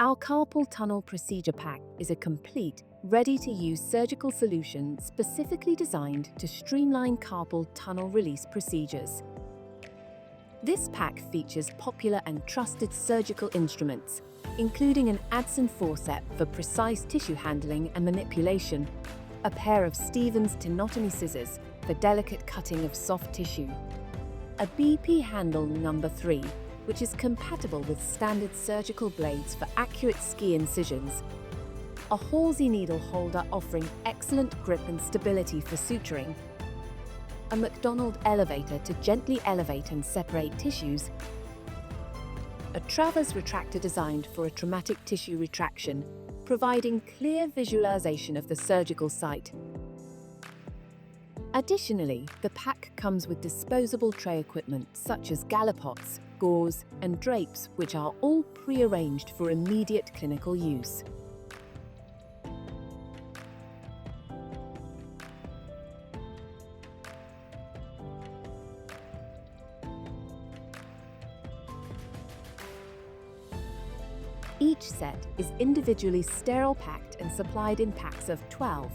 Our Carpal Tunnel Procedure Pack is a complete, ready-to-use surgical solution specifically designed to streamline carpal tunnel release procedures. This pack features popular and trusted surgical instruments, including an Adson forceps for precise tissue handling and manipulation, a pair of Stevens tenotomy scissors for delicate cutting of soft tissue, a BP handle number 3, which is compatible with standard surgical blades for accurate ski incisions, a Halsey needle holder offering excellent grip and stability for suturing, a McDonald elevator to gently elevate and separate tissues, a Travers retractor designed for a traumatic tissue retraction, providing clear visualization of the surgical site. Additionally, the pack comes with disposable tray equipment such as gallipots, gauze, and drapes, which are all pre-arranged for immediate clinical use. Each set is individually sterile packed and supplied in packs of 12.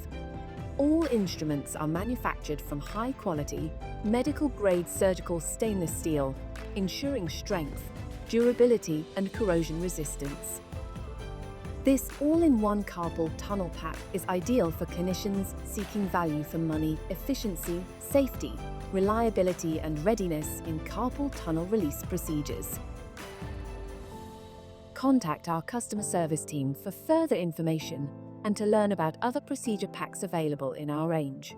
All instruments are manufactured from high-quality, medical-grade surgical stainless steel, ensuring strength, durability, and corrosion resistance. This all-in-one carpal tunnel pack is ideal for clinicians seeking value for money, efficiency, safety, reliability, and readiness in carpal tunnel release procedures. Contact our customer service team for further information and to learn about other procedure packs available in our range.